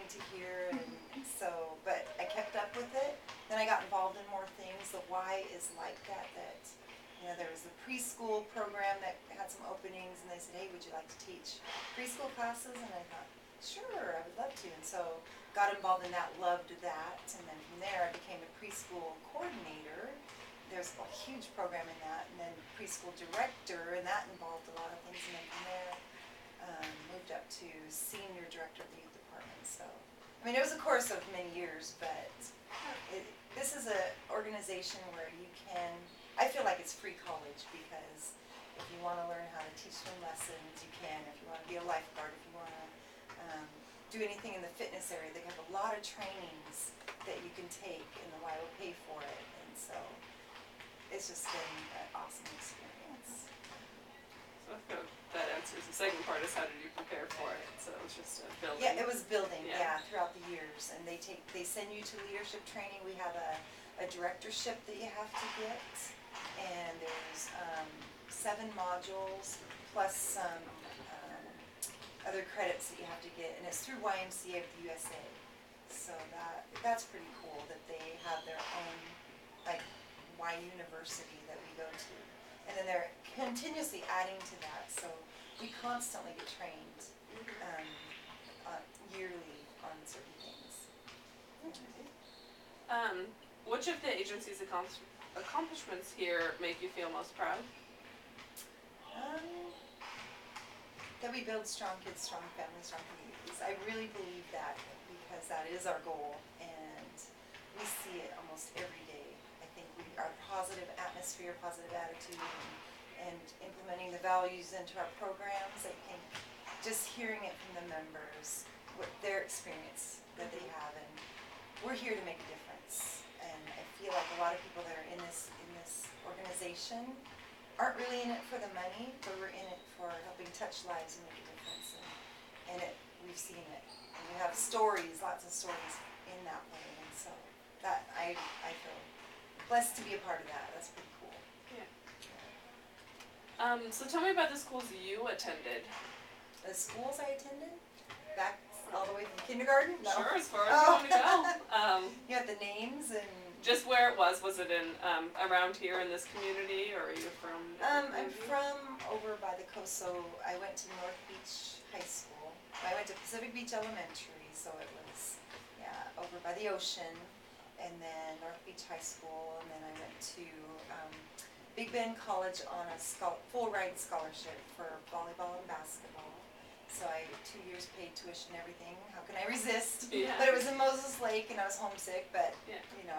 to hear, and so, but I kept up with it. Then I got involved in more things. The Y is like that, there was a preschool program that had some openings, and they said, hey, would you like to teach preschool classes? And I thought, sure, I would love to. And so got involved in that, loved that, and then from there I became a preschool coordinator. There's a huge program in that, and then preschool director, and that involved a lot of things. And then from there, moved up to senior director of the youth department. So, I mean, it was a course of many years, but this is an organization where you can, I feel like it's free college, because if you want to learn how to teach swim lessons, you can. If you want to be a lifeguard, if you want to do anything in the fitness area, they have a lot of trainings that you can take, and the Y will pay for it. And so it's just been an awesome experience. So I feel that answers the second part, is how did you prepare for it? So it was just a building. Yeah, it was building, throughout the years. And they send you to leadership training. We have a directorship that you have to get, and there's 7 modules plus some other credits that you have to get, and it's through YMCA of the USA. So that's pretty cool that they have their own, like, Y University that we go to. And then they're continuously adding to that, so we constantly get trained yearly on certain things. Okay. Which of the agency's accomplishments here make you feel most proud? That we build strong kids, strong families, strong communities. I really believe that, because that is our goal, and we see it almost every day. I think our positive atmosphere, positive attitude, and implementing the values into our programs. I think just hearing it from the members, what their experience that they have, and we're here to make a difference. And I feel like a lot of people that are in this organization aren't really in it for the money, but we're in it for helping touch lives and make a difference. And we've seen it. And we have stories, lots of stories in that way. And so that I feel blessed to be a part of that. That's pretty cool. Yeah. So tell me about the schools you attended. The schools I attended? Back all the way from kindergarten? No. Sure, as far as you want to go. You got the names and... Just where it was it in around here in this community, or are you from? I'm from over by the coast, so I went to North Beach High School. I went to Pacific Beach Elementary, so it was, over by the ocean, and then North Beach High School, and then I went to Big Bend College on a full ride scholarship for volleyball and basketball. So I 2 years paid tuition and everything. How can I resist? Yeah. But it was in Moses Lake, and I was homesick, but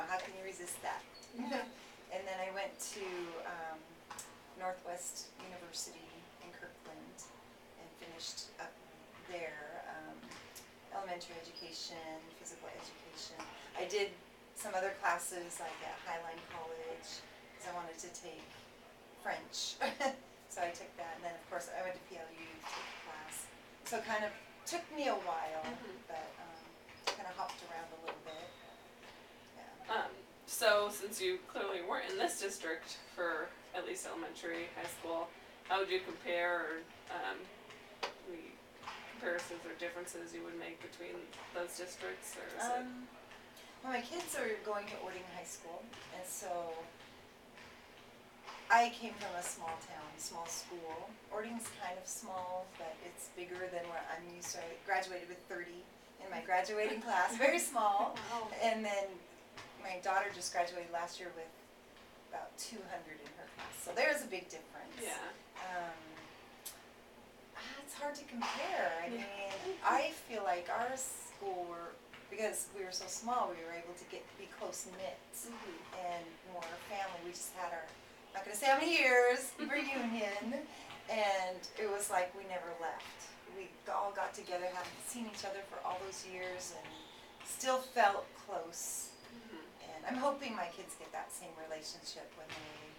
how can you resist that? And then I went to Northwest University in Kirkland and finished up there, elementary education, physical education. I did some other classes like at Highline College, because I wanted to take French. So I took that, and then of course I went to PLU to take a class. So it kind of took me a while, but kind of hopped around a little bit. Yeah. So since you clearly weren't in this district for at least elementary, high school, how would you compare, any comparisons or differences you would make between those districts? Or is it... Well, my kids are going to Ording High School, and so I came from a small town, small school. Ording's kind of small, but it's bigger than what I'm used to. I graduated with 30 in my graduating class, very small. Wow. And then my daughter just graduated last year with about 200 in her class. So there's a big difference. Yeah. It's hard to compare. I mean, I feel like our school, because we were so small, we were able to be close-knit and more family. We just had our, not going to say how many years, reunion, and it was like we never left. We all got together, hadn't seen each other for all those years, and still felt close. And I'm hoping my kids get that same relationship when they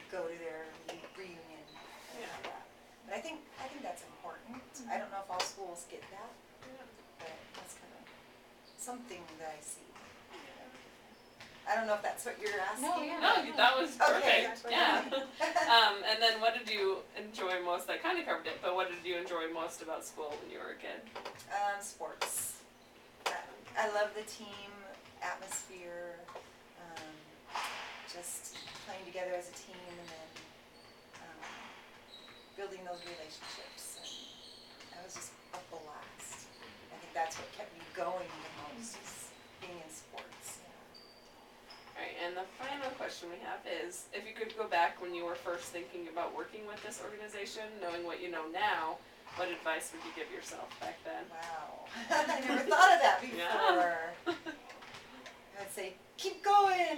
go to their reunion and all that. But I think that's important. I don't know if all schools get that, but that's kind of something that I see. I don't know if that's what you're asking. No, that was perfect. Okay. Yeah. And then what did you enjoy most? I kind of covered it, but what did you enjoy most about school when you were a kid? Sports. I love the team atmosphere, just playing together as a team and then building those relationships. And that was just a blast. I think that's what kept me going the most, is being in sports. Yeah. Alright, and the final question we have is, if you could go back when you were first thinking about working with this organization, knowing what you know now, what advice would you give yourself back then? Wow. I never thought of that before. Yeah. I'd say, keep going.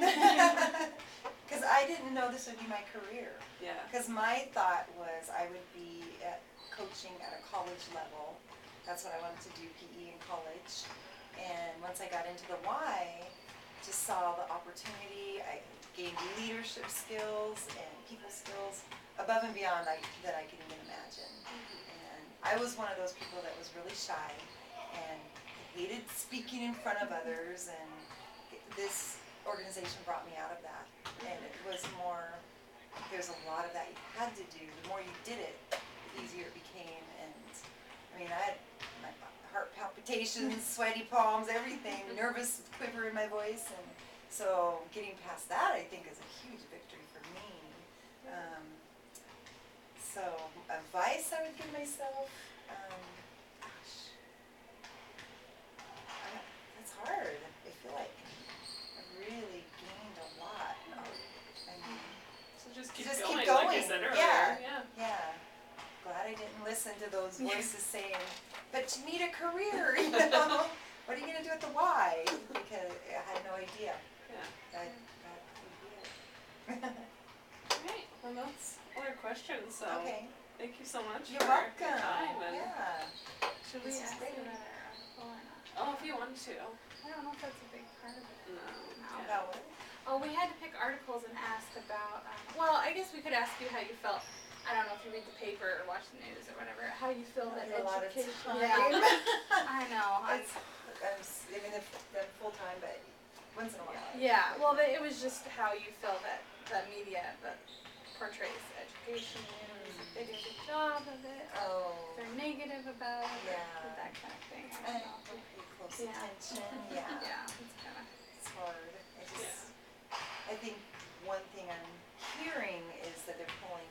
Because I didn't know this would be my career. Yeah. Because my thought was I would be coaching at a college level. That's what I wanted to do, PE in college. And once I got into the Y, just saw the opportunity. I gained leadership skills and people skills above and beyond that I could even imagine. And I was one of those people that was really shy and hated speaking in front of others, and this organization brought me out of that. And it was more, there's a lot of that you had to do. The more you did it, the easier it became. And I mean, I had my heart palpitations, sweaty palms, everything, nervous quiver in my voice. And so getting past that, I think, is a huge victory for me. So advice I would give myself, gosh, that's hard. I feel like I've really gained a lot. I mean, So just keep just going, keep going. like I said earlier. Yeah. Yeah. Glad I didn't listen to those voices saying, but you need a career, you know? What are you going to do at the Y? Because I had no idea. Yeah. That would be it. Alright, well that's all our questions, so Okay. thank you so much You're for welcome. your time. And Yeah. Should we This is ask great. about our article or not? oh, if you want to. I don't know if that's a big part of it. No. No. Yeah. About what? Oh, we had to pick articles and ask about, well, I guess we could ask you how you felt. I don't know if you read the paper or watch the news or whatever, how you feel I that do a lot of education. time. Yeah. I know. I'm full time, but once in a while. Yeah, well, it was just how you feel that the media that portrays education, they do a good job of it. Oh. They're negative about it, Yeah. that kind of thing. I I don't know. pay close Yeah. attention. Yeah. Yeah, it's kind of. It's hard. I think one thing I'm hearing is that they're pulling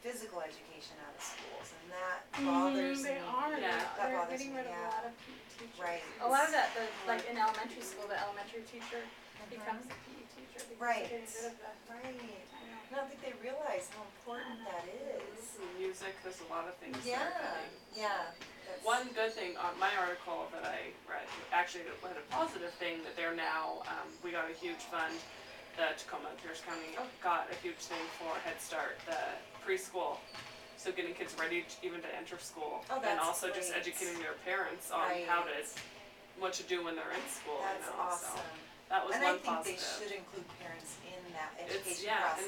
physical education out of schools, and that bothers They me. are. Yeah. That They're bothers getting me, rid of yeah. a lot of PE teachers. Right. A lot of that, like in elementary school, the elementary teacher becomes the PE teacher because Right. they're getting rid of the. Right. I know. I don't think they realize how important that is. Music, there's a lot of things that Yeah. are coming. Yeah. That's, One good thing on my article that I read, actually it had a positive thing, that they're now, we got a huge fund, the Tacoma and Pierce County got a huge thing for Head Start, the preschool. So getting kids ready even to enter school. Oh, And that's also just great. educating their parents on Right. how to, what to do when they're in school, That's you know, awesome. so that was And one I think positive. they should include parents in that It's, education yeah, and process.